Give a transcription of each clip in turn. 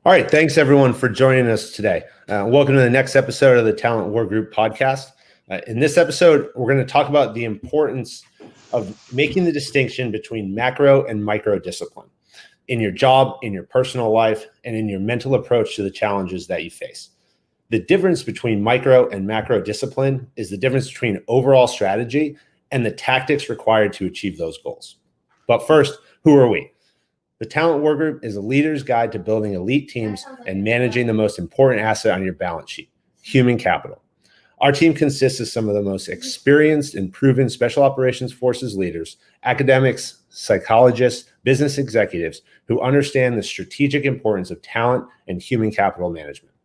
All right, thanks everyone for joining us today. Welcome to the next episode of the Talent War Group podcast. In this episode, we're going to talk about the importance of making the distinction between macro and micro discipline in your job, in your personal life, and in your mental approach to the challenges that you face. The difference between micro and macro discipline is the difference between overall strategy and the tactics required to achieve those goals. But first, who are we? The Talent War Group is a leader's guide to building elite teams and managing the most important asset on your balance sheet, human capital. Our team consists of some of the most experienced and proven Special Operations Forces leaders, academics, psychologists, business executives who understand the strategic importance of talent and human capital management.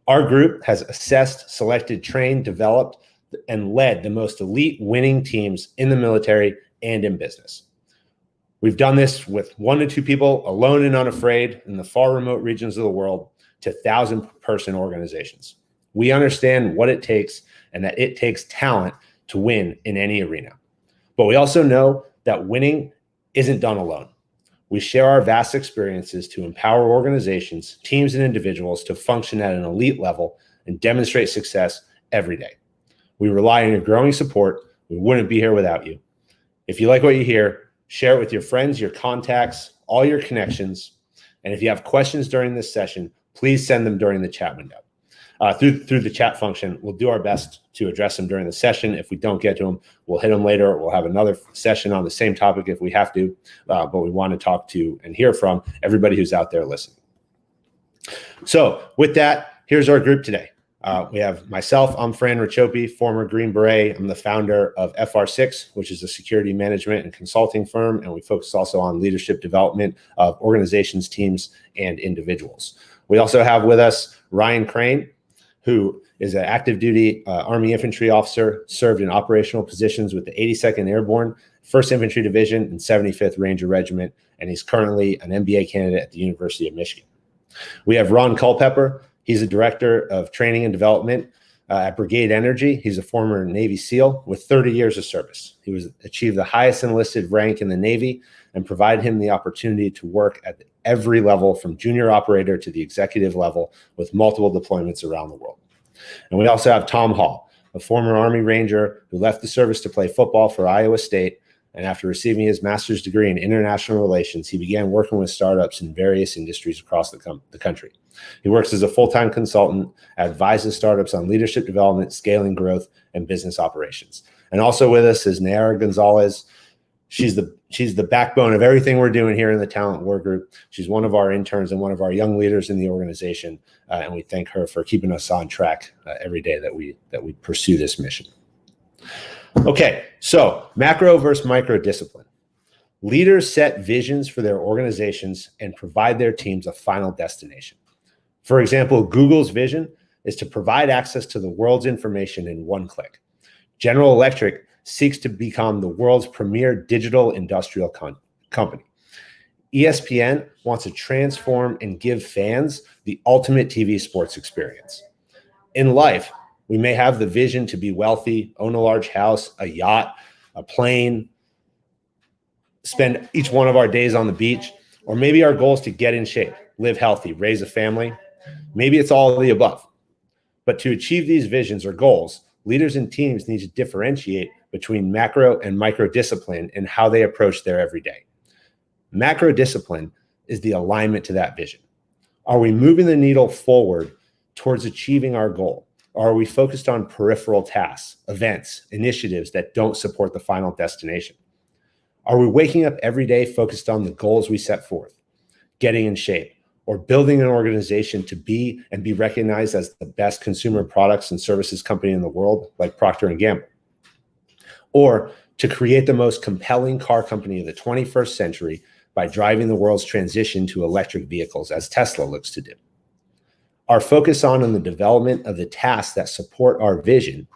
Our group has assessed, selected, trained, developed, and led the most elite winning teams in the military and in business. We've done this with 1 to 2 people, alone and unafraid, in the far remote regions of the world, to 1,000-person organizations. We understand what it takes and that it takes talent to win in any arena. But we also know that winning isn't done alone. We share our vast experiences to empower organizations, teams, and individuals to function at an elite level and demonstrate success every day. We rely on your growing support. We wouldn't be here without you. If you like what you hear, share it with your friends, your contacts, all your connections. And if you have questions during this session, please send them during the chat window. Through the chat function, we'll do our best to address them during the session. If we don't get to them, we'll hit them later. We'll have another session on the same topic if we have to. But we want to talk to and hear from everybody who's out there listening. So with that, here's our group today. We have myself, I'm Racioppi, former Green Beret. I'm the founder of FR6, which is a security management and consulting firm, and we focus also on leadership development of organizations, teams, and individuals. We also have with us Ryan Crayne, who is an active duty Army infantry officer, served in operational positions with the 82nd Airborne, 1st Infantry Division, and 75th Ranger Regiment, and he's currently an MBA candidate at the University of Michigan. We have Ron Culpepper. He's a director of training and development at Brigade Energy. He's a former Navy SEAL with 30 years of service. He achieved the highest enlisted rank in the Navy and provided him the opportunity to work at every level from junior operator to the executive level with multiple deployments around the world. And we also have Tom Hall, a former Army Ranger who left the service to play football for Iowa State. And after receiving his master's degree in international relations, he began working with startups in various industries across the country. He works as a full-time consultant, advises startups on leadership development, scaling growth, and business operations. And also with us is Nayara González. She's the backbone of everything we're doing here in the Talent War Group. She's one of our interns and one of our young leaders in the organization, and we thank her for keeping us on track every day that we pursue this mission. Okay, so macro versus micro discipline. Leaders set visions for their organizations and provide their teams a final destination. For example, Google's vision is to provide access to the world's information in one click. General Electric seeks to become the world's premier digital industrial company. ESPN wants to transform and give fans the ultimate TV sports experience. In life, we may have the vision to be wealthy, own a large house, a yacht, a plane, spend each one of our days on the beach, or maybe our goal is to get in shape, live healthy, raise a family. Maybe it's all of the above. But to achieve these visions or goals, leaders and teams need to differentiate between macro and micro discipline in how they approach their everyday. Macro discipline is the alignment to that vision. Are we moving the needle forward towards achieving our goal? Or are we focused on peripheral tasks, events, initiatives that don't support the final destination? Are we waking up every day focused on the goals we set forth, getting in shape, or building an organization to be and be recognized as the best consumer products and services company in the world, like Procter & Gamble? Or to create the most compelling car company of the 21st century by driving the world's transition to electric vehicles, as Tesla looks to do? Our focus on the development of the tasks that support our vision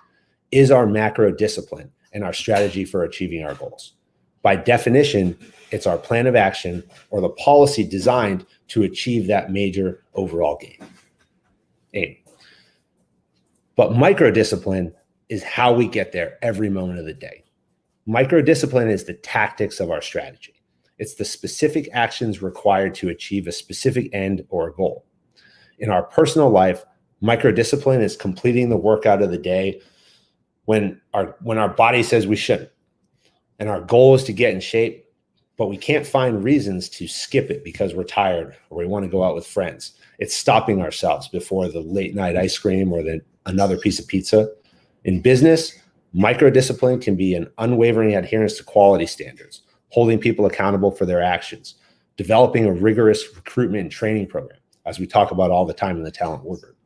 is our macro discipline and our strategy for achieving our goals. By definition, it's our plan of action or the policy designed to achieve that major overall aim. But micro discipline is how we get there every moment of the day. Micro discipline is the tactics of our strategy. It's the specific actions required to achieve a specific end or goal. In our personal life, microdiscipline is completing the workout of the day when our body says we shouldn't. And our goal is to get in shape, but we can't find reasons to skip it because we're tired or we want to go out with friends. It's stopping ourselves before the late night ice cream or another piece of pizza. In business, microdiscipline can be an unwavering adherence to quality standards, holding people accountable for their actions, developing a rigorous recruitment and training program, as we talk about all the time in the Talent War Group.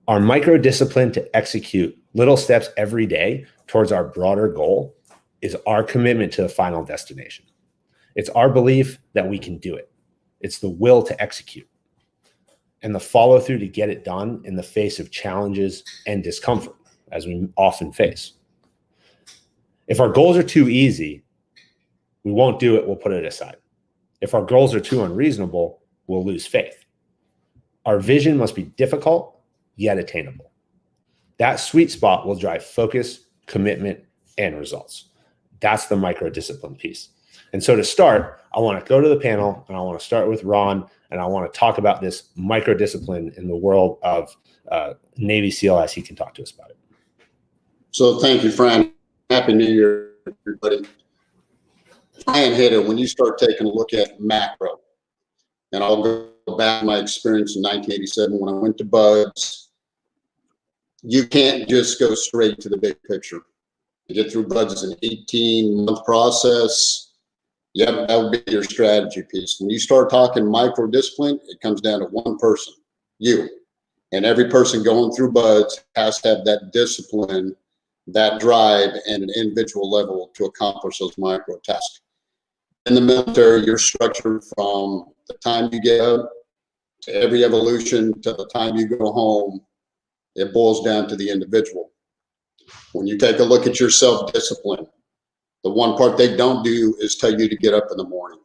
Our microdiscipline to execute little steps every day towards our broader goal is our commitment to the final destination. It's our belief that we can do it. It's the will to execute and the follow through to get it done in the face of challenges and discomfort, as we often face. If our goals are too easy, we won't do it, we'll put it aside. If our goals are too unreasonable, we'll lose faith. Our vision must be difficult, yet attainable. That sweet spot will drive focus, commitment, and results. That's the microdiscipline piece. And so to start, I want to go to the panel and I want to start with Ron, and I want to talk about this microdiscipline in the world of Navy SEAL as he can talk to us about it. So thank you, Fran. Happy New Year, everybody. Fran hit it when you start taking a look at macro. And I'll go back to my experience in 1987 when I went to BUDS. You can't just go straight to the big picture. To get through BUDS is an 18-month process. Yeah, that would be your strategy piece. When you start talking micro discipline, it comes down to one person, you. And every person going through BUDS has to have that discipline, that drive, and an individual level to accomplish those micro tasks. In the military, you're structured from the time you get up to every evolution to the time you go home. It boils down to the individual. When you take a look at your self-discipline, the one part they don't do is tell you to get up in the morning.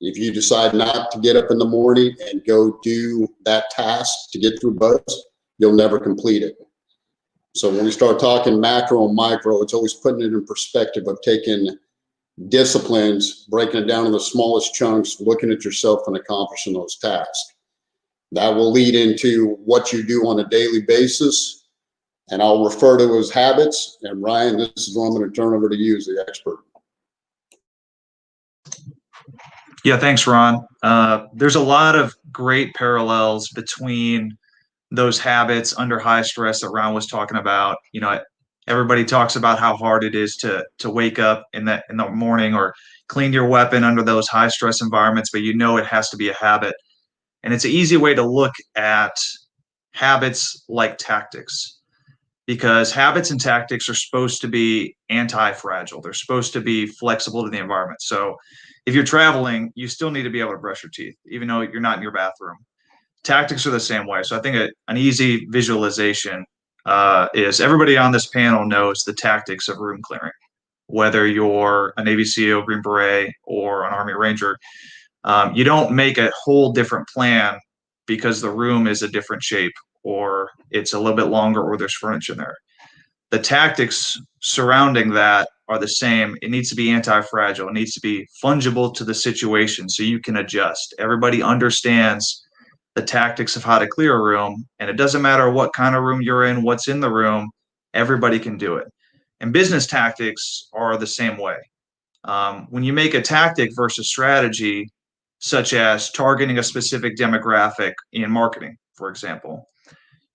If you decide not to get up in the morning and go do that task to get through BUDS, you'll never complete it. So when we start talking macro and micro, it's always putting it in perspective of taking disciplines, breaking it down in the smallest chunks, looking at yourself and accomplishing those tasks. That will lead into what you do on a daily basis. And I'll refer to as habits. And Ryan, this is what I'm going to turn over to you as the expert. Yeah, thanks, Ron. There's a lot of great parallels between those habits under high stress that Ron was talking about. You know, everybody talks about how hard it is to wake up in the morning or clean your weapon under those high stress environments, but you know it has to be a habit. And it's an easy way to look at habits like tactics, because habits and tactics are supposed to be anti-fragile. They're supposed to be flexible to the environment. So if you're traveling, you still need to be able to brush your teeth, even though you're not in your bathroom. Tactics are the same way. So I think an easy visualization is everybody on this panel knows the tactics of room clearing, whether you're a Navy SEAL, Green Beret, or an Army Ranger. You don't make a whole different plan because the room is a different shape or it's a little bit longer or there's furniture in there. The tactics surrounding that are the same. It needs to be anti-fragile. It needs to be fungible to the situation so you can adjust. Everybody understands the tactics of how to clear a room, and it doesn't matter what kind of room you're in, what's in the room, everybody can do it. And business tactics are the same way. When you make a tactic versus strategy, such as targeting a specific demographic in marketing, for example,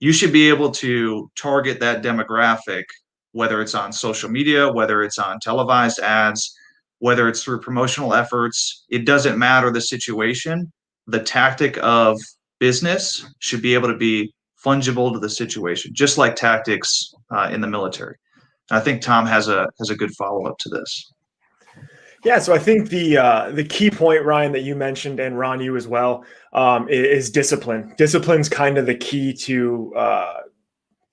you should be able to target that demographic, whether it's on social media, whether it's on televised ads, whether it's through promotional efforts. It doesn't matter the situation. The tactic of business should be able to be fungible to the situation, just like tactics in the military. And I think Tom has a good follow-up to this. Yeah, so I think the key point, Ryan, that you mentioned, and Ron, you as well, is discipline. Discipline's kind of the key to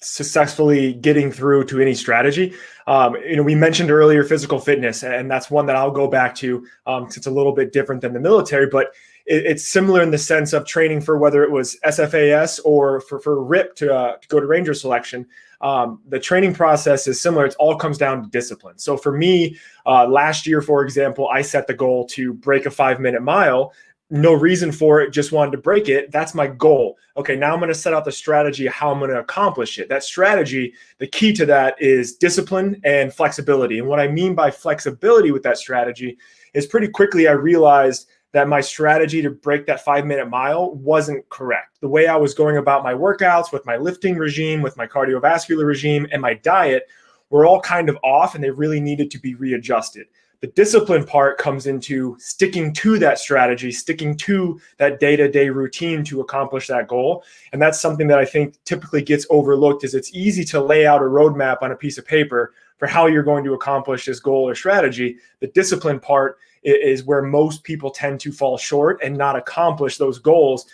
successfully getting through to any strategy. We mentioned earlier physical fitness, and that's one that I'll go back to. It's a little bit different than the military, but it's similar in the sense of training for whether it was SFAS or for RIP to go to Ranger selection. The training process is similar. It all comes down to discipline. So for me, last year, for example, I set the goal to break a 5-minute mile. No reason for it, just wanted to break it. That's my goal. Okay, now I'm going to set out the strategy of how I'm going to accomplish it. That strategy, the key to that is discipline and flexibility. And what I mean by flexibility with that strategy is pretty quickly I realized that my strategy to break that 5-minute mile wasn't correct. The way I was going about my workouts with my lifting regime, with my cardiovascular regime, and my diet were all kind of off, and they really needed to be readjusted. The discipline part comes into sticking to that strategy, sticking to that day-to-day routine to accomplish that goal. And that's something that I think typically gets overlooked. Is it's easy to lay out a roadmap on a piece of paper for how you're going to accomplish this goal or strategy. The discipline part is where most people tend to fall short and not accomplish those goals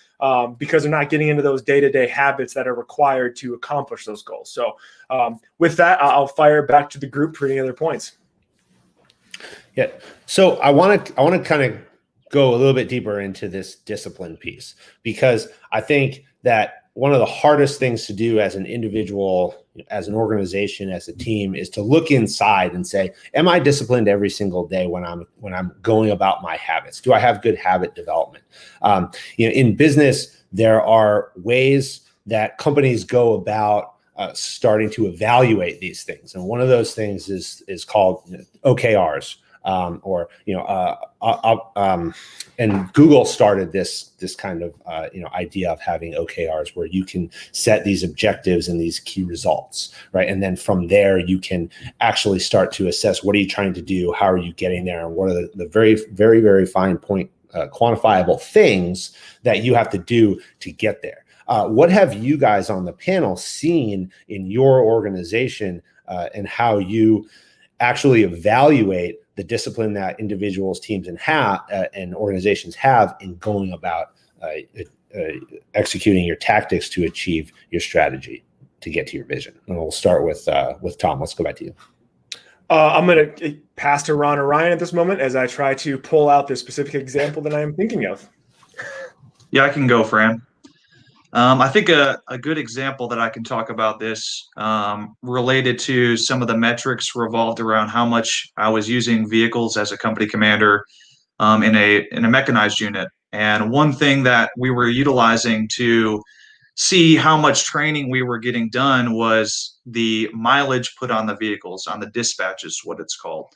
because they're not getting into those day-to-day habits that are required to accomplish those goals. So with that, I'll fire back to the group for any other points. Yeah. So I want to kind of go a little bit deeper into this discipline piece, because I think that one of the hardest things to do as an individual, as an organization, as a team, is to look inside and say, am I disciplined every single day when I'm going about my habits? Do I have good habit development? In business, there are ways that companies go about starting to evaluate these things. And one of those things is called OKRs. And Google started this kind of idea of having OKRs, where you can set these objectives and these key results, right? And then from there, you can actually start to assess, what are you trying to do? How are you getting there? And what are the very, very, very fine point quantifiable things that you have to do to get there? What have you guys on the panel seen in your organization and how you actually evaluate the discipline that individuals, teams, and organizations have in going about executing your tactics to achieve your strategy to get to your vision? And we'll start with Tom. Let's go back to you. I'm going to pass to Ron or Ryan at this moment as I try to pull out the specific example that I am thinking of. Yeah, I can go, Fran. I think a good example that I can talk about this related to some of the metrics revolved around how much I was using vehicles as a company commander in a mechanized unit. And one thing that we were utilizing to see how much training we were getting done was the mileage put on the vehicles, on the dispatches, what it's called.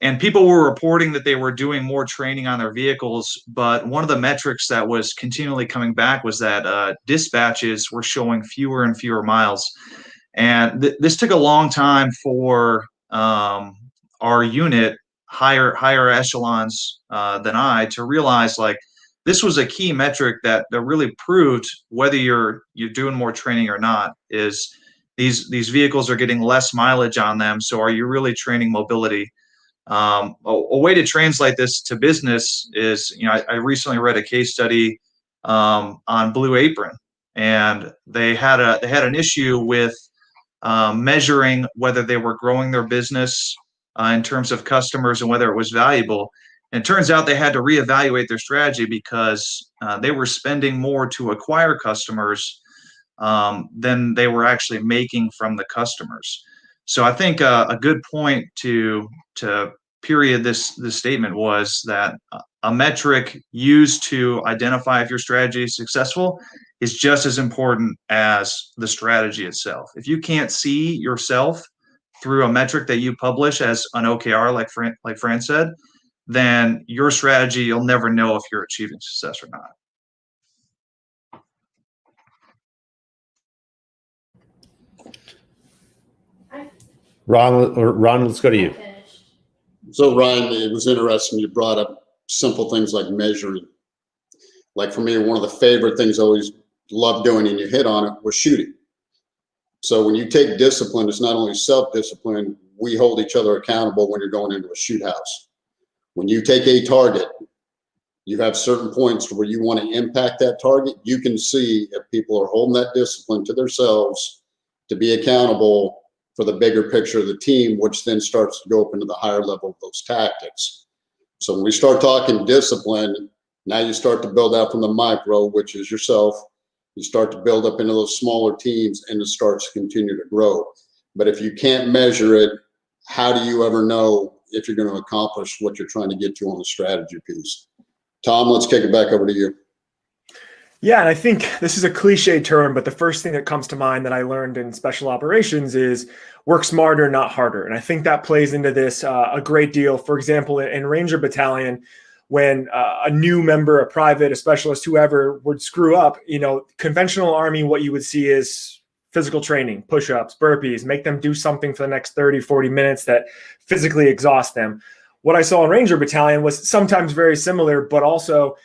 And people were reporting that they were doing more training on their vehicles, but one of the metrics that was continually coming back was that dispatches were showing fewer and fewer miles. And this took a long time for our unit, higher echelons than I, to realize, like, this was a key metric that really proved whether you're doing more training or not. Is these vehicles are getting less mileage on them, so are you really training mobility? A way to translate this to business is, I recently read a case study on Blue Apron, and they had an issue with measuring whether they were growing their business in terms of customers and whether it was valuable. And it turns out they had to reevaluate their strategy because they were spending more to acquire customers than they were actually making from the customers. So I think a good point to period this statement was that a metric used to identify if your strategy is successful is just as important as the strategy itself. If you can't see yourself through a metric that you publish as an OKR, like Fran said, then your strategy, you'll never know if you're achieving success or not. Ron, let's go to you. So Ryan, it was interesting you brought up simple things like measuring. Like for me, one of the favorite things I always loved doing, and you hit on it, was shooting. So when you take discipline, it's not only self-discipline, we hold each other accountable when you're going into a shoot house. When you take a target You have certain points where you want to impact that target. You can see if people are holding that discipline to themselves to be accountable for the bigger picture of the team, which then starts to go up into the higher level of those tactics. So when we start talking discipline, now you start to build out from the micro, which is yourself. You start to build up into those smaller teams, and it starts to continue to grow. But if you can't measure it, how do you ever know if you're going to accomplish what you're trying to get to on the strategy piece? Tom, let's kick it back over to you. Yeah, and I think this is a cliche term, but the first thing that comes to mind that I learned in special operations is work smarter, not harder. And I think that plays into this a great deal. For example, in Ranger Battalion, when a new member, a private, a specialist, whoever would screw up, conventional Army, what you would see is physical training, push-ups, burpees, make them do something for the next 30, 40 minutes that physically exhaust them. What I saw in Ranger Battalion was sometimes very similar, but also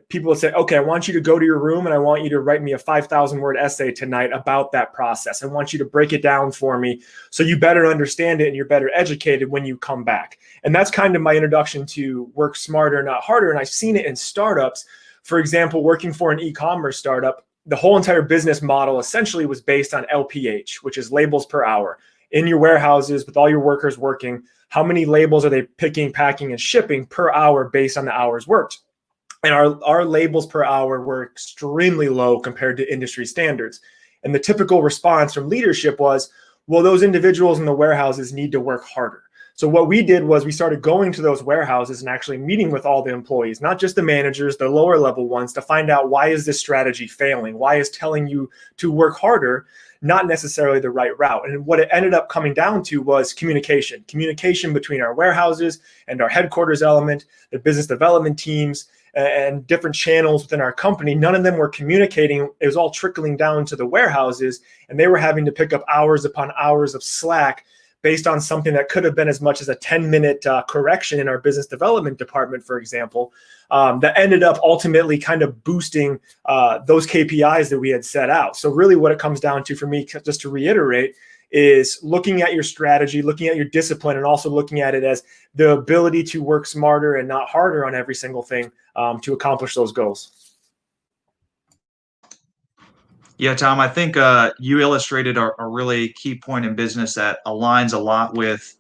people would say, okay, I want you to go to your room and I want you to write me a 5,000-word essay tonight about that process. I want you to break it down for me so you better understand it and you're better educated when you come back. And that's kind of my introduction to work smarter, not harder. And I've seen it in startups. For example, working for an e-commerce startup, the whole entire business model essentially was based on LPH, which is labels per hour. In your warehouses with all your workers working, how many labels are they picking, packing, and shipping per hour based on the hours worked? And our labels per hour were extremely low compared to industry standards. And the typical response from leadership was, well, those individuals in the warehouses need to work harder. So what we did was we started going to those warehouses and actually meeting with all the employees, not just the managers, the lower level ones, to find out why is this strategy failing? Why is telling you to work harder not necessarily the right route? And what it ended up coming down to was communication between our warehouses and our headquarters element, the business development teams, and different channels within our company. None of them were communicating. It was all trickling down to the warehouses, and they were having to pick up hours upon hours of slack based on something that could have been as much as a 10-minute correction in our business development department, for example, that ended up ultimately kind of boosting those KPIs that we had set out. So really what it comes down to for me, just to reiterate, is looking at your strategy, looking at your discipline, and also looking at it as the ability to work smarter and not harder on every single thing to accomplish those goals. Yeah, Tom, I think you illustrated a really key point in business that aligns a lot with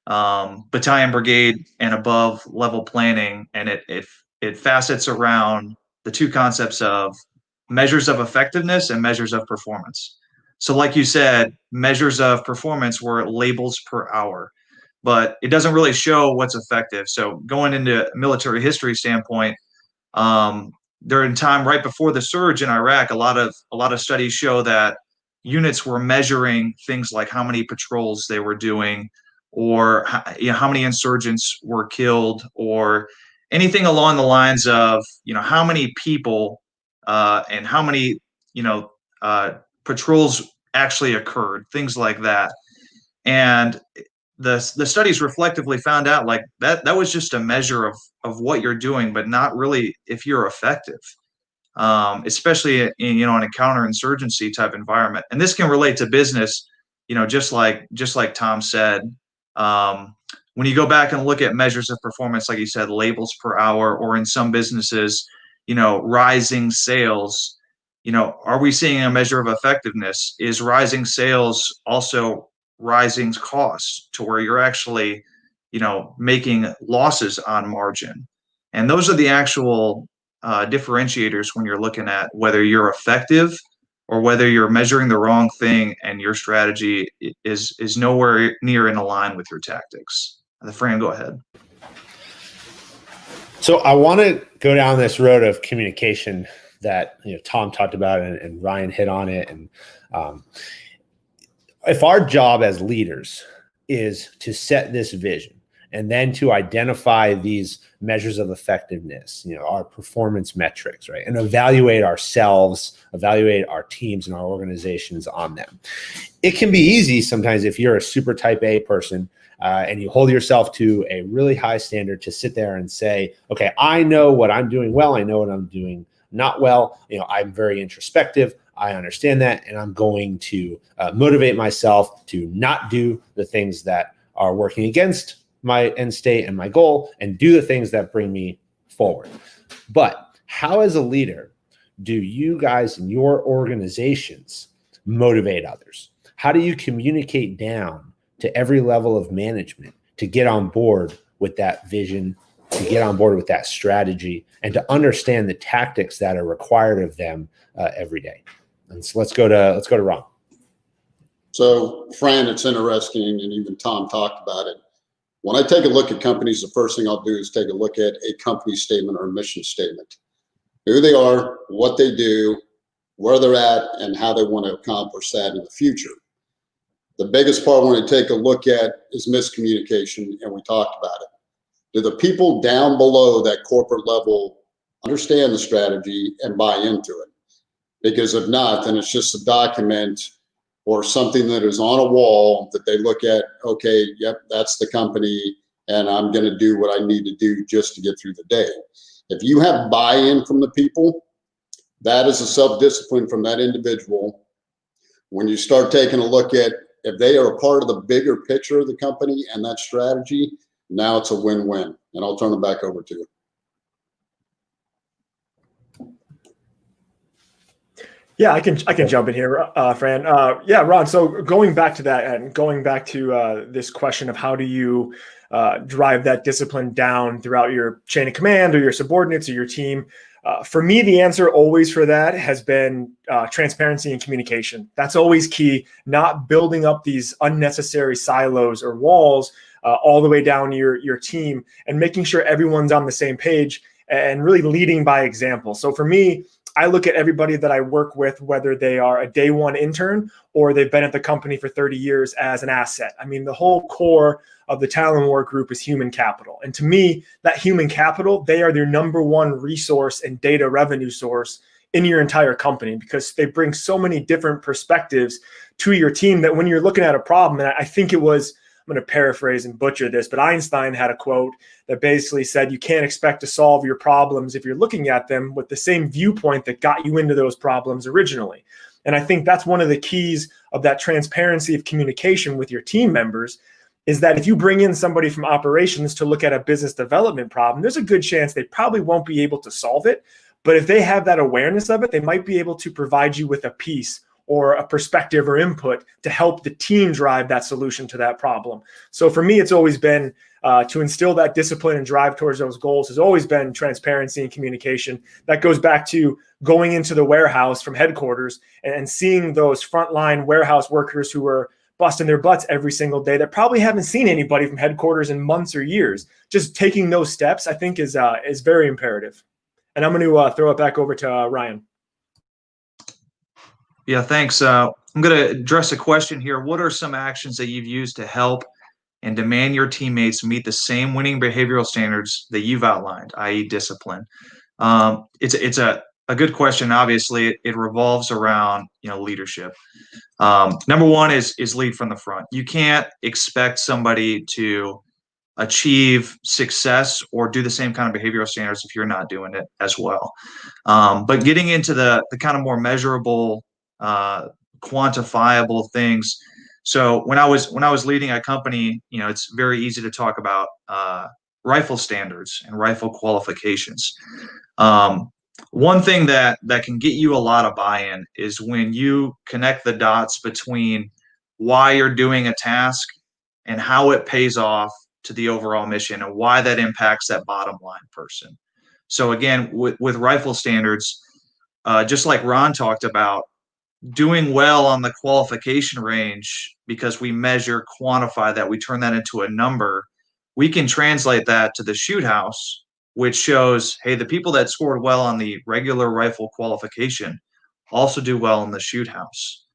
battalion, brigade, and above level planning. And it facets around the two concepts of measures of effectiveness and measures of performance. So like you said, measures of performance were labels per hour, but it doesn't really show what's effective. So going into military history standpoint, during time right before the surge in Iraq, a lot of studies show that units were measuring things like how many patrols they were doing, or how many insurgents were killed, or anything along the lines of how many people and how many patrols actually occurred, things like that. And the studies reflectively found out like that was just a measure of what you're doing, but not really if you're effective, especially in a counterinsurgency type environment. And this can relate to business, just like Tom said. When you go back and look at measures of performance, like you said, labels per hour, or in some businesses, rising sales, are we seeing a measure of effectiveness? Is rising sales also rising costs to where you're actually, making losses on margin? And those are the actual differentiators when you're looking at whether you're effective or whether you're measuring the wrong thing and your strategy is nowhere near in line with your tactics. Fran, go ahead. So I want to go down this road of communication that Tom talked about and Ryan hit on it. And if our job as leaders is to set this vision and then to identify these measures of effectiveness, our performance metrics, right, and evaluate ourselves, evaluate our teams and our organizations on them, it can be easy sometimes if you're a super type A person and you hold yourself to a really high standard to sit there and say, okay, I know what I'm doing well, I know what I'm doing not well, I'm very introspective, I understand that, and I'm going to motivate myself to not do the things that are working against my end state and my goal, and do the things that bring me forward. But how, as a leader, do you guys in your organizations motivate others? How do you communicate down to every level of management to get on board with that vision, to get on board with that strategy, and to understand the tactics that are required of them every day? And so let's go to Ron. So, Fran, it's interesting, and even Tom talked about it. When I take a look at companies, the first thing I'll do is take a look at a company statement or a mission statement. Who they are, what they do, where they're at, and how they want to accomplish that in the future. The biggest part when I take a look at is miscommunication, and we talked about it. Do the people down below that corporate level understand the strategy and buy into it? Because if not, then it's just a document or something that is on a wall that they look at, okay, yep, that's the company, and I'm going to do what I need to do just to get through the day. If you have buy-in from the people, that is a self-discipline from that individual. When you start taking a look at if they are a part of the bigger picture of the company and that strategy, now it's a win-win. And I'll turn it back over to you. Yeah, I can jump in here, Fran. Yeah, Ron. So going back to that and going back to this question of how do you drive that discipline down throughout your chain of command or your subordinates or your team? For me, the answer always for that has been transparency and communication. That's always key, not building up these unnecessary silos or walls all the way down your team, and making sure everyone's on the same page and really leading by example. So for me, I look at everybody that I work with, whether they are a day one intern or they've been at the company for 30 years, as an asset. I mean, the whole core of the Talent War Group is human capital. And to me, that human capital, they are their number one resource and data revenue source in your entire company, because they bring so many different perspectives to your team that when you're looking at a problem, and I think it was, I'm going to paraphrase and butcher this, but Einstein had a quote that basically said, you can't expect to solve your problems if you're looking at them with the same viewpoint that got you into those problems originally. And I think that's one of the keys of that transparency of communication with your team members, is that if you bring in somebody from operations to look at a business development problem, there's a good chance they probably won't be able to solve it. But if they have that awareness of it, they might be able to provide you with a piece or a perspective or input to help the team drive that solution to that problem. So for me, it's always been to instill that discipline and drive towards those goals has always been transparency and communication. That goes back to going into the warehouse from headquarters and seeing those frontline warehouse workers who are busting their butts every single day that probably haven't seen anybody from headquarters in months or years. Just taking those steps, I think, is very imperative. And I'm going to throw it back over to Ryan. Yeah, thanks. I'm going to address a question here. What are some actions that you've used to help and demand your teammates meet the same winning behavioral standards that you've outlined, i.e. discipline? It's a good question. Obviously, it revolves around leadership. Number one is lead from the front. You can't expect somebody to achieve success or do the same kind of behavioral standards if you're not doing it as well. But getting into the kind of more measurable, quantifiable things. So when I was leading a company, it's very easy to talk about rifle standards and rifle qualifications. One thing that can get you a lot of buy-in is when you connect the dots between why you're doing a task and how it pays off to the overall mission and why that impacts that bottom line person. So again, with rifle standards, just like Ron talked about, doing well on the qualification range, because we measure, quantify that, we turn that into a number, we can translate that to the shoot house, which shows, hey, the people that scored well on the regular rifle qualification also do well in the shoot house.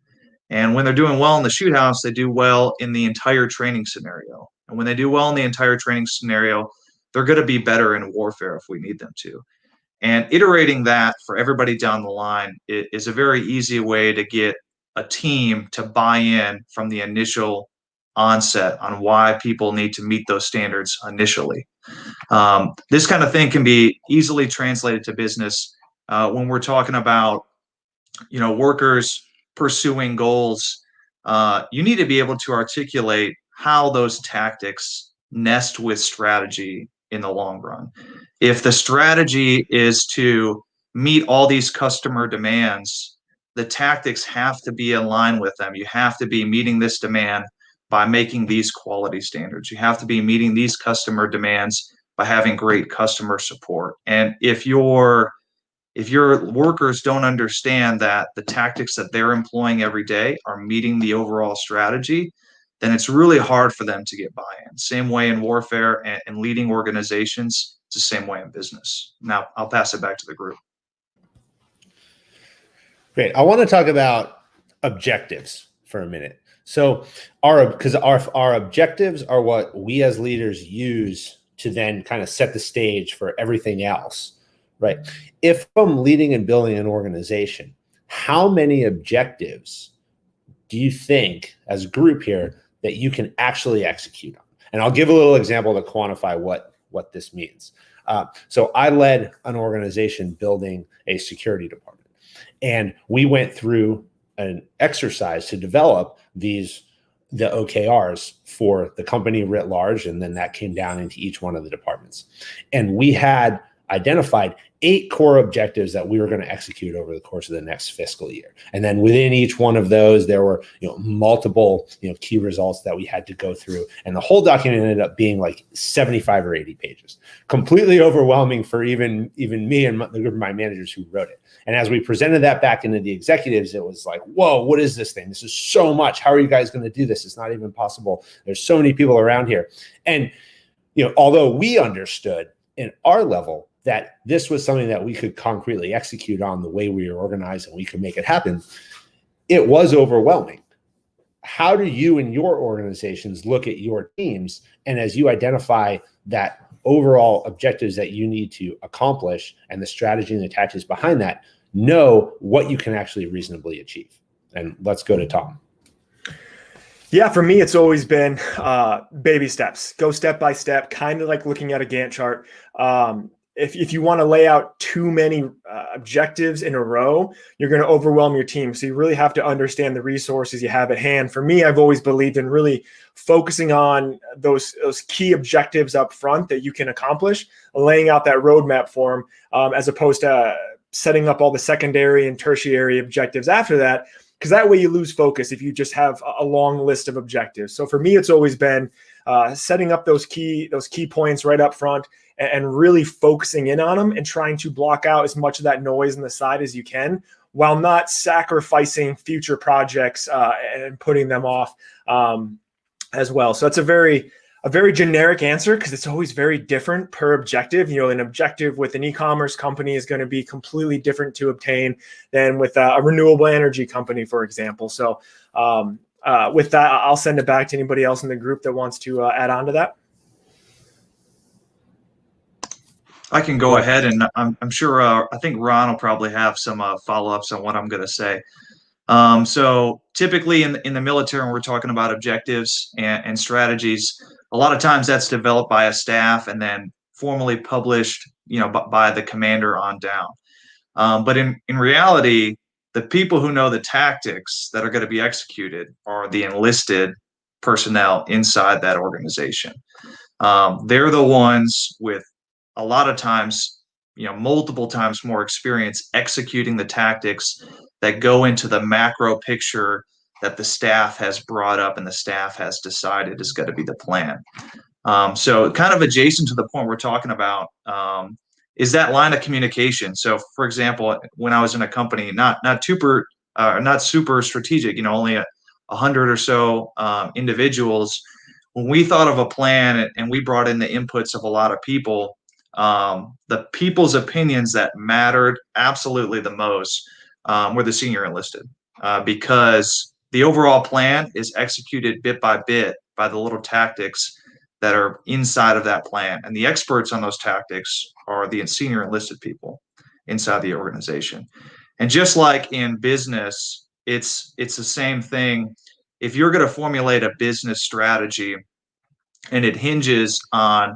And when they're doing well in the shoot house, they do well in the entire training scenario. And when they do well in the entire training scenario, they're going to be better in warfare if we need them to. And iterating that for everybody down the line is a very easy way to get a team to buy in from the initial onset on why people need to meet those standards initially. This kind of thing can be easily translated to business when we're talking about, workers pursuing goals. You need to be able to articulate how those tactics nest with strategy in the long run. If the strategy is to meet all these customer demands, the tactics have to be in line with them. You have to be meeting this demand by making these quality standards. You have to be meeting these customer demands by having great customer support. And if your workers don't understand that the tactics that they're employing every day are meeting the overall strategy, then it's really hard for them to get buy-in. Same way in warfare and leading organizations, it's the same way in business. Now, I'll pass it back to the group. Great. I want to talk about objectives for a minute. So our objectives are what we as leaders use to then kind of set the stage for everything else, right? If I'm leading and building an organization, how many objectives do you think as a group here that you can actually execute on? And I'll give a little example to quantify what this means. So I led an organization building a security department, and we went through an exercise to develop the OKRs for the company writ large, and then that came down into each one of the departments. And we had identified 8 core objectives that we were going to execute over the course of the next fiscal year. And then within each one of those, there were multiple key results that we had to go through. And the whole document ended up being like 75 or 80 pages, completely overwhelming for even me and the group of my managers who wrote it. And as we presented that back into the executives, it was like, whoa, what is this thing? This is so much. How are you guys going to do this? It's not even possible. There's so many people around here. And although we understood in our level that this was something that we could concretely execute on the way we were organized and we could make it happen, it was overwhelming. How do you and your organizations look at your teams, and as you identify that overall objectives that you need to accomplish and the strategy and the tactics behind that, know what you can actually reasonably achieve? And let's go to Tom. Yeah, for me, it's always been baby steps. Go step by step, kind of like looking at a Gantt chart. If you want to lay out too many objectives in a row, you're going to overwhelm your team. So you really have to understand the resources you have at hand. For me, I've always believed in really focusing on those key objectives up front that you can accomplish, laying out that roadmap for them, as opposed to setting up all the secondary and tertiary objectives after that, because that way you lose focus if you just have a long list of objectives. So for me, it's always been setting up those key points right up front and really focusing in on them and trying to block out as much of that noise on the side as you can, while not sacrificing future projects and putting them off as well. So that's a very generic answer, because it's always very different per objective. An objective with an e-commerce company is going to be completely different to obtain than with a renewable energy company, for example. So with that, I'll send it back to anybody else in the group that wants to add on to that. I can go ahead, and I'm sure, I think Ron will probably have some follow-ups on what I'm going to say. So typically in the military, when we're talking about objectives and strategies, a lot of times that's developed by a staff and then formally published, by the commander on down. But in reality, the people who know the tactics that are going to be executed are the enlisted personnel inside that organization. They're the ones with a lot of times, multiple times more experience executing the tactics that go into the macro picture that the staff has brought up and the staff has decided is going to be the plan. So kind of adjacent to the point we're talking about is that line of communication. So for example, when I was in a company, not super strategic, only 100 or so individuals, when we thought of a plan and we brought in the inputs of a lot of people, the people's opinions that mattered absolutely the most were the senior enlisted, because the overall plan is executed bit by bit by the little tactics that are inside of that plan. And the experts on those tactics are the senior enlisted people inside the organization. And just like in business, it's the same thing. If you're going to formulate a business strategy and it hinges on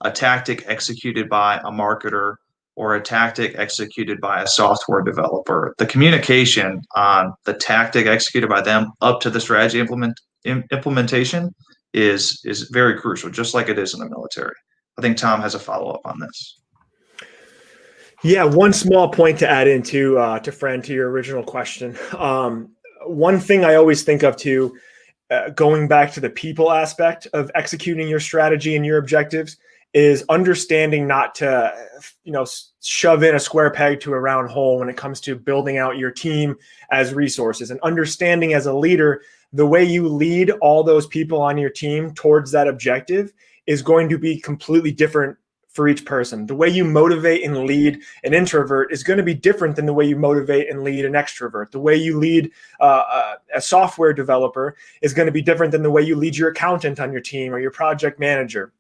a tactic executed by a marketer or a tactic executed by a software developer, the communication on the tactic executed by them up to the strategy implementation is very crucial, just like it is in the military. I think Tom has a follow-up on this. Yeah, one small point to add into to Fran, to your original question. One thing I always think of too, going back to the people aspect of executing your strategy and your objectives, is understanding not to, shove in a square peg to a round hole when it comes to building out your team as resources, and understanding as a leader, the way you lead all those people on your team towards that objective is going to be completely different for each person. The way you motivate and lead an introvert is going to be different than the way you motivate and lead an extrovert. The way you lead a software developer is going to be different than the way you lead your accountant on your team or your project manager.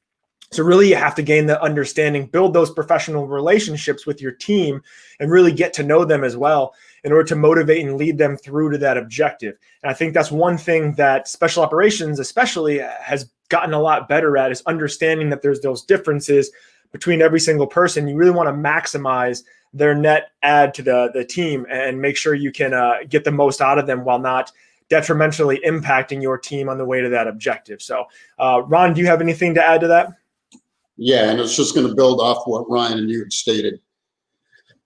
So really, you have to gain the understanding, build those professional relationships with your team, and really get to know them as well in order to motivate and lead them through to that objective. And I think that's one thing that special operations especially has gotten a lot better at, is understanding that there's those differences between every single person. You really want to maximize their net add to the team and make sure you can get the most out of them while not detrimentally impacting your team on the way to that objective. So, Ron, do you have anything to add to that? Yeah, and it's just going to build off what Ryan and you had stated.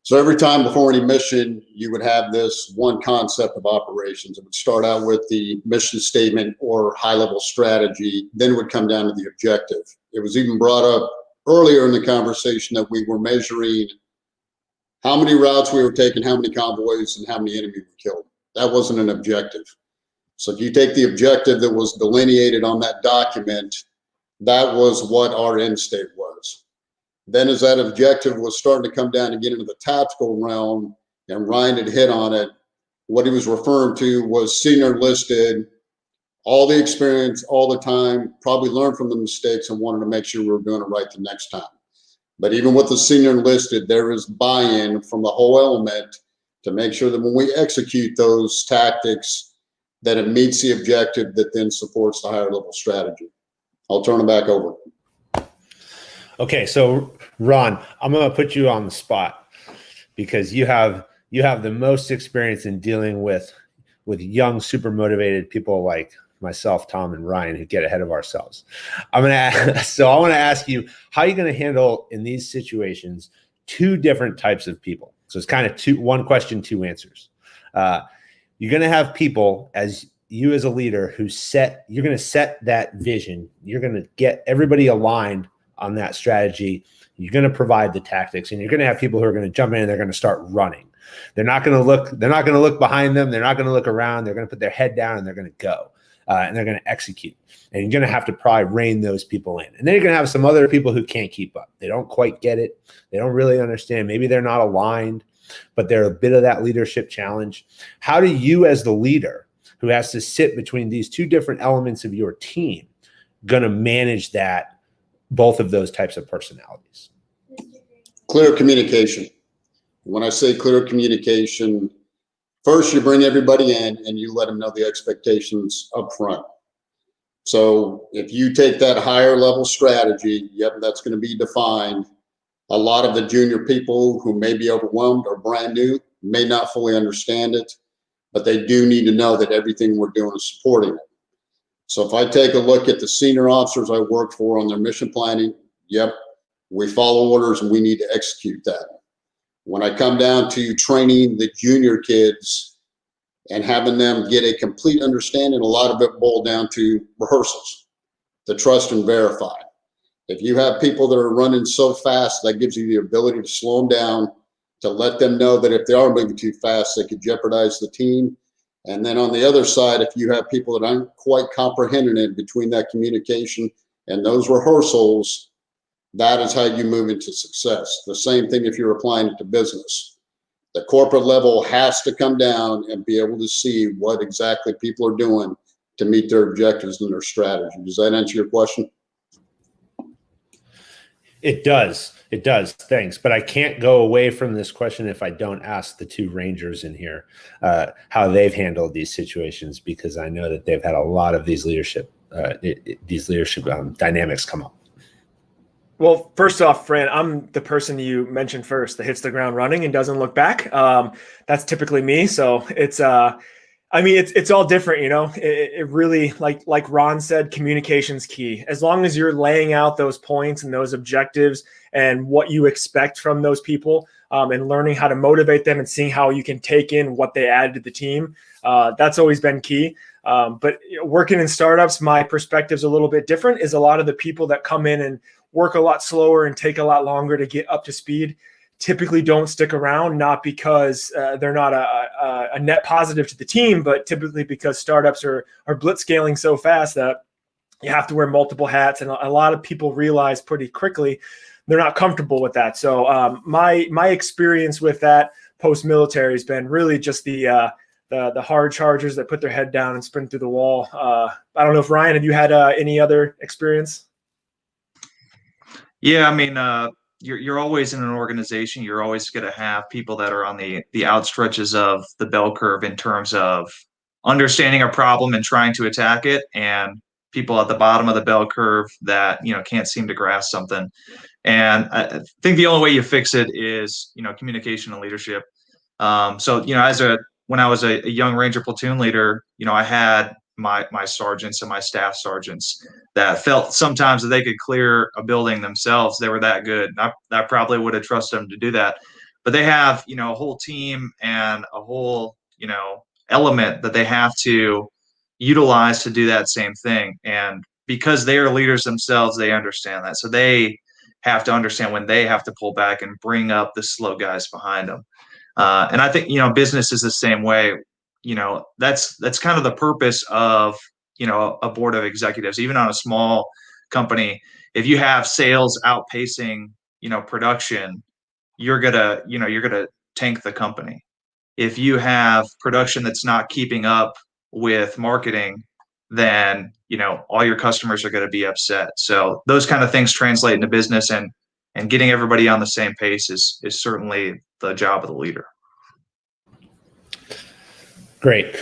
So every time before any mission, you would have this one concept of operations. It would start out with the mission statement or high-level strategy, then it would come down to the objective. It was even brought up earlier in the conversation that we were measuring how many routes we were taking, how many convoys, and how many enemy we killed. That wasn't an objective. So if you take the objective that was delineated on that document, that was what our end state was. Then as that objective was starting to come down and get into the tactical realm, and Ryan had hit on it, what he was referring to was senior enlisted, all the experience, all the time, probably learned from the mistakes and wanted to make sure we were doing it right the next time. But even with the senior enlisted, there is buy-in from the whole element to make sure that when we execute those tactics, that it meets the objective that then supports the higher level strategy. I'll turn it back over. Okay, so Ron, I'm going to put you on the spot because you have the most experience in dealing with young, super motivated people like myself, Tom, and Ryan, who get ahead of ourselves. I want to ask you, how are you going to handle in these situations two different types of people? So it's kind of one question, two answers. You're going to have people as you as a leader you're going to set that vision. You're going to get everybody aligned on that strategy. You're going to provide the tactics, and you're going to have people who are going to jump in and they're going to start running. They're not going to look behind them. They're not going to look around. They're going to put their head down and they're going to go. And they're going to execute. And you're going to have to probably rein those people in. And then you're going to have some other people who can't keep up. They don't quite get it. They don't really understand. Maybe they're not aligned, but they're a bit of that leadership challenge. How do you, as the leader who has to sit between these two different elements of your team, going to manage both of those types of personalities? Clear communication. When I say clear communication, first, you bring everybody in and you let them know the expectations up front. So if you take that higher level strategy, yep, that's going to be defined. A lot of the junior people who may be overwhelmed or brand new may not fully understand it, but they do need to know that everything we're doing is supporting it. So if I take a look at the senior officers I work for on their mission planning, yep, we follow orders and we need to execute that. When I come down to training the junior kids and having them get a complete understanding, a lot of it boiled down to rehearsals, to trust and verify. If you have people that are running so fast, that gives you the ability to slow them down, to let them know that if they are moving too fast, they could jeopardize the team. And then on the other side, if you have people that aren't quite comprehending it between that communication and those rehearsals, that is how you move into success. The same thing if you're applying it to business. The corporate level has to come down and be able to see what exactly people are doing to meet their objectives and their strategy. Does that answer your question? It does. It does. Thanks. But I can't go away from this question if I don't ask the two Rangers in here how they've handled these situations, because I know that they've had a lot of these leadership dynamics come up. Well, first off, Fran, I'm the person you mentioned first that hits the ground running and doesn't look back. That's typically me. So it's I mean, it's all different, you know. It really, like Ron said, communication's key. As long as you're laying out those points and those objectives and what you expect from those people, and learning how to motivate them and seeing how you can take in what they add to the team, that's always been key. But working in startups, my perspective's a little bit different. Is a lot of the people that come in and work a lot slower and take a lot longer to get up to speed typically don't stick around, not because they're not a net positive to the team, but typically because startups are blitzscaling so fast that you have to wear multiple hats. And a lot of people realize pretty quickly they're not comfortable with that. So my experience with that post-military has been really just the hard chargers that put their head down and sprint through the wall. I don't know if Ryan, have you had any other experience? Yeah, I mean, you're always in an organization. You're always going to have people that are on the outstretches of the bell curve in terms of understanding a problem and trying to attack it, and people at the bottom of the bell curve that can't seem to grasp something. And I think the only way you fix it is communication and leadership. So when I was a young Ranger platoon leader, I had my sergeants and my staff sergeants that felt sometimes that they could clear a building themselves. They were that good. I probably would have trusted them to do that. But they have, a whole team and a whole, element that they have to utilize to do that same thing. And because they are leaders themselves, they understand that. So they have to understand when they have to pull back and bring up the slow guys behind them. And I think, business is the same way. That's kind of the purpose of, a board of executives, even on a small company. If you have sales outpacing, production, you're gonna tank the company. If you have production that's not keeping up with marketing, then, all your customers are going to be upset. So those kind of things translate into business, and getting everybody on the same pace is certainly the job of the leader. Great.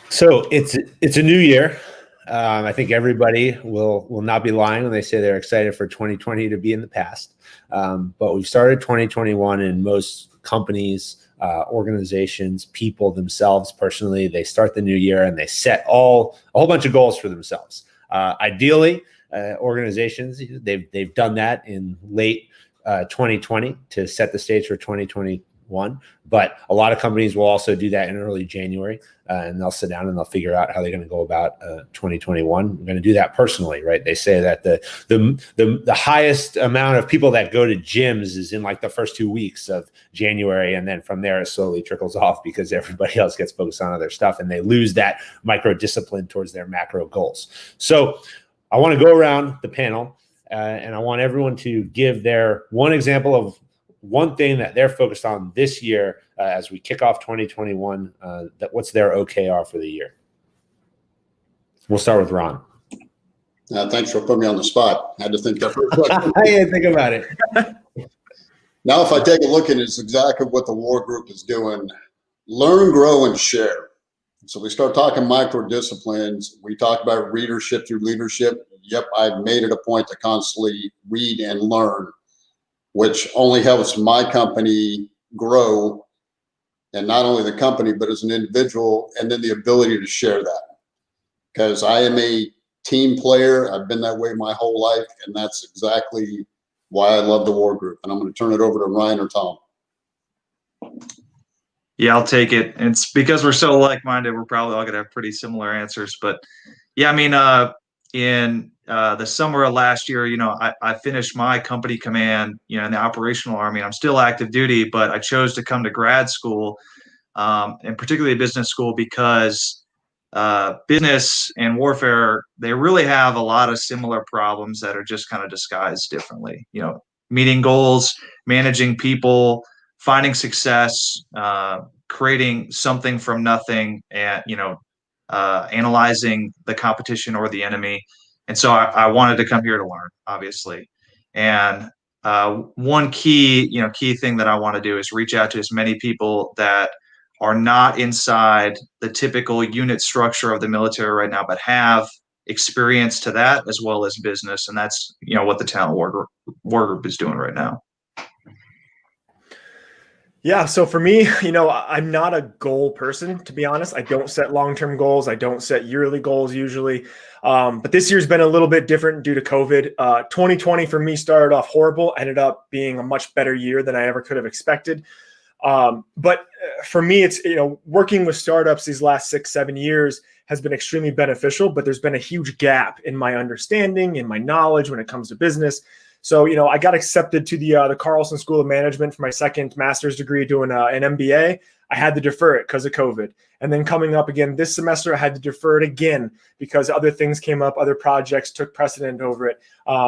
So it's a new year. I think everybody will not be lying when they say they're excited for 2020 to be in the past. But we've started 2021, and most companies, organizations, people themselves personally, they start the new year and they set a whole bunch of goals for themselves. Ideally, organizations, they've done that in late 2020 to set the stage for 2021. But a lot of companies will also do that in early January, and they'll sit down and they'll figure out how they're going to go about 2021. I'm going to do that personally, right? They say that the highest amount of people that go to gyms is in like the first 2 weeks of January, and then from there it slowly trickles off because everybody else gets focused on other stuff, and they lose that micro discipline towards their macro goals. So I want to go around the panel, and I want everyone to give their one example of one thing that they're focused on this year as we kick off 2021. What's their OKR for the year? We'll start with Ron. Thanks for putting me on the spot. I had to think that first question. I didn't think about it. Now, if I take a look at it, it's exactly what the war group is doing. Learn, grow, and share. So we start talking micro disciplines. We talk about readership through leadership. Yep, I've made it a point to constantly read and learn, which only helps my company grow, and not only the company, but as an individual, and then the ability to share that. Because I am a team player. I've been that way my whole life, and that's exactly why I love the war group. And I'm going to turn it over to Ryan or Tom. Yeah, I'll take it. And it's because we're so like-minded, we're probably all going to have pretty similar answers. But yeah, I mean, in the summer of last year, I finished my company command, in the operational army. I'm still active duty, but I chose to come to grad school, and particularly business school, because business and warfare, they really have a lot of similar problems that are just kind of disguised differently. Meeting goals, managing people, finding success, creating something from nothing, and analyzing the competition or the enemy. And so I wanted to come here to learn, obviously. And one key thing that I want to do is reach out to as many people that are not inside the typical unit structure of the military right now, but have experience to that as well as business. And that's, what the Talent War Group is doing right now. Yeah. So for me, I'm not a goal person, to be honest. I don't set long-term goals. I don't set yearly goals usually. But this year's been a little bit different due to COVID. 2020 for me started off horrible, ended up being a much better year than I ever could have expected. But for me, it's, working with startups these last 6-7 years has been extremely beneficial, but there's been a huge gap in my understanding, in my knowledge when it comes to business. So, I got accepted to the Carlson School of Management for my second master's degree doing an MBA. I had to defer it because of COVID. And then coming up again this semester, I had to defer it again because other things came up, other projects took precedent over it.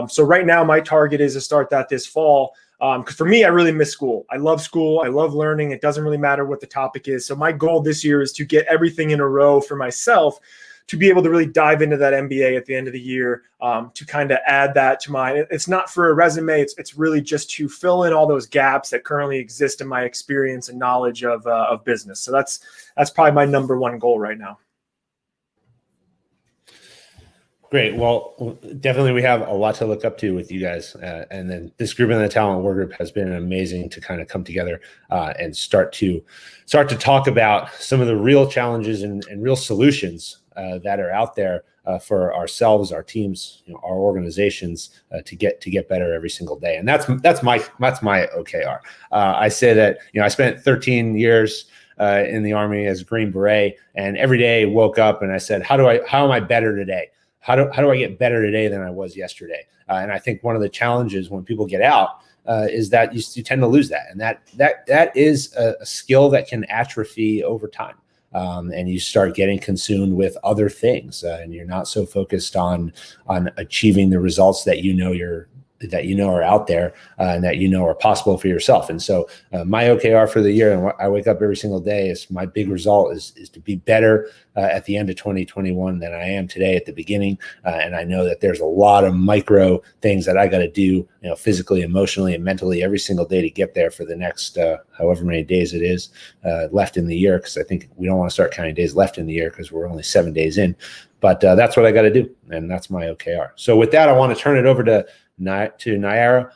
So right now, my target is to start that this fall. Because for me, I really miss school. I love learning. It doesn't really matter what the topic is. So my goal this year is to get everything in a row for myself to be able to really dive into that MBA at the end of the year, to kind of add that to it's not for a resume. It's really just to fill in all those gaps that currently exist in my experience and knowledge of business. So that's probably my number one goal right now. Great. Well, definitely we have a lot to look up to with you guys. And then this group in the Talent War Group has been amazing to kind of come together and start to talk about some of the real challenges and real solutions that are out there for ourselves, our teams, our organizations to get better every single day. And that's my OKR. I say that, I spent 13 years in the Army as a Green Beret, and every day I woke up and I said, how am I better today? How do I get better today than I was yesterday? And I think one of the challenges when people get out is that you tend to lose that. And that is a skill that can atrophy over time. And you start getting consumed with other things, and you're not so focused on achieving the results that are out there and that are possible for yourself. And so my OKR for the year, and I wake up every single day, is my big result is to be better at the end of 2021 than I am today at the beginning. And I know that there's a lot of micro things that I got to do, physically, emotionally, and mentally every single day to get there for the next however many days it is left in the year. Because I think we don't want to start counting days left in the year because we're only 7 days in. But that's what I got to do, and that's my OKR. So with that, I want to turn it over to Nayara.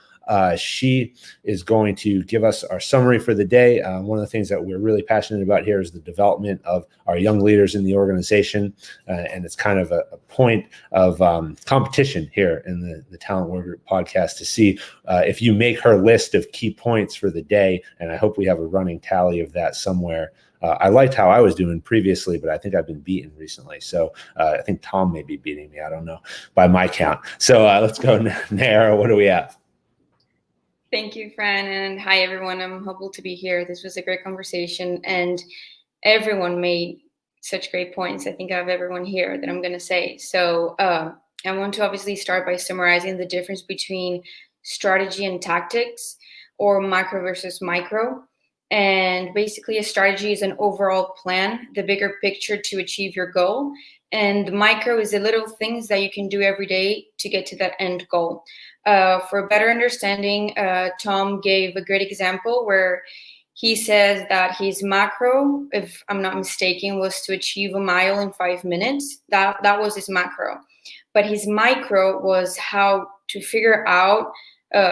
She is going to give us our summary for the day. One of the things that we're really passionate about here is the development of our young leaders in the organization. And it's kind of a point of competition here in the Talent War Group podcast to see if you make her list of key points for the day. And I hope we have a running tally of that somewhere. I liked how I was doing previously, but I think I've been beaten recently. So I think Tom may be beating me. I don't know by my count. So let's go, Nayara. What do we have? Thank you, Fran, and hi, everyone. I'm hopeful to be here. This was a great conversation, and everyone made such great points. I think I have everyone here that I'm going to say. So I want to obviously start by summarizing the difference between strategy and tactics, or macro versus micro. And basically, a strategy is an overall plan, the bigger picture to achieve your goal. And the micro is the little things that you can do every day to get to that end goal. For a better understanding, Tom gave a great example where he says that his macro, if I'm not mistaken, was to achieve a mile in 5 minutes. That was his macro. But his micro was how to figure out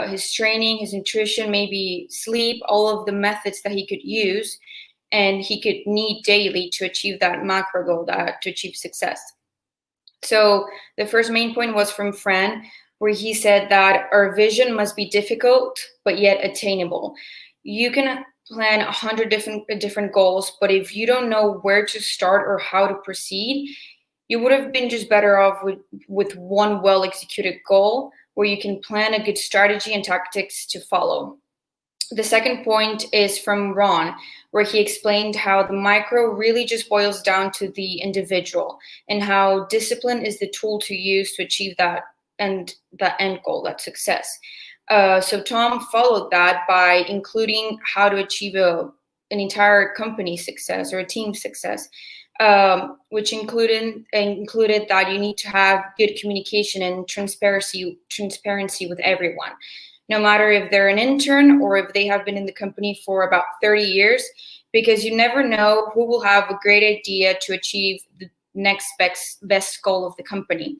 his training, his nutrition, maybe sleep, all of the methods that he could use and he could need daily to achieve that macro goal, to achieve success. So the first main point was from Fran, where he said that our vision must be difficult, but yet attainable. You can plan 100 different goals, but if you don't know where to start or how to proceed, you would have been just better off with one well-executed goal where you can plan a good strategy and tactics to follow. The second point is from Ron, where he explained how the micro really just boils down to the individual and how discipline is the tool to use to achieve that end goal, that success. So Tom followed that by including how to achieve an entire company success or a team success, which included that you need to have good communication and transparency with everyone, no matter if they're an intern or if they have been in the company for about 30 years, because you never know who will have a great idea to achieve the next best goal of the company.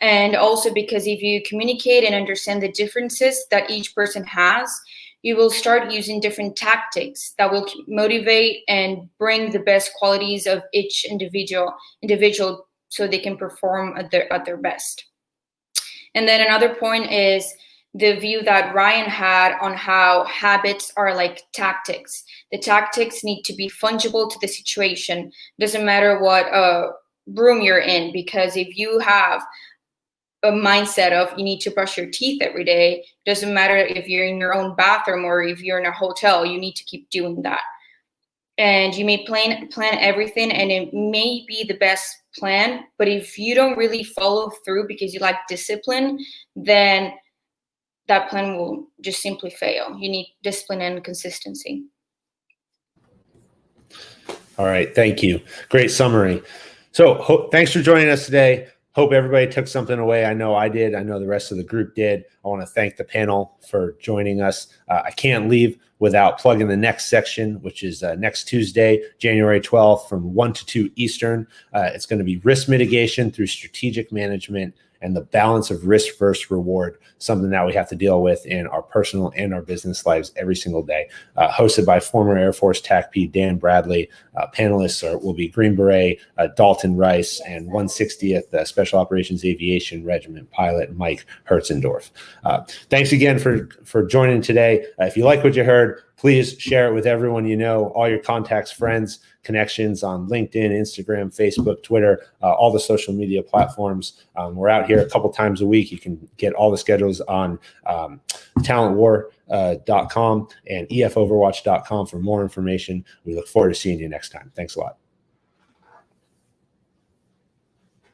And also because if you communicate and understand the differences that each person has, you will start using different tactics that will motivate and bring the best qualities of each individual so they can perform at their best. And then another point is the view that Ryan had on how habits are like tactics. The tactics need to be fungible to the situation. Doesn't matter what room you're in, because if you have a mindset of you need to brush your teeth every day, doesn't matter if you're in your own bathroom or if you're in a hotel, you need to keep doing that. And you may plan everything, and it may be the best plan, but if you don't really follow through because you lack discipline, then that plan will just simply fail. You need discipline and consistency. All right, thank you. Great summary. So thanks for joining us today. Hope everybody took something away. I know I did. I know the rest of the group did. I want to thank the panel for joining us. I can't leave without plugging the next section, which is next Tuesday, January 12th from 1 to 2 Eastern. It's going to be risk mitigation through strategic management and the balance of risk versus reward, something that we have to deal with in our personal and our business lives every single day. Hosted by former Air Force TACP Dan Bradley. Panelists will be Green Beret Dalton Rice and 160th Special Operations Aviation Regiment pilot Mike Hertzendorf. Thanks again for joining today. If you like what you heard, please share it with everyone you know, all your contacts, friends, connections on LinkedIn, Instagram, Facebook, Twitter, all the social media platforms. We're out here a couple times a week. You can get all the schedules on talentwar.com and efoverwatch.com for more information. We look forward to seeing you next time. Thanks a lot.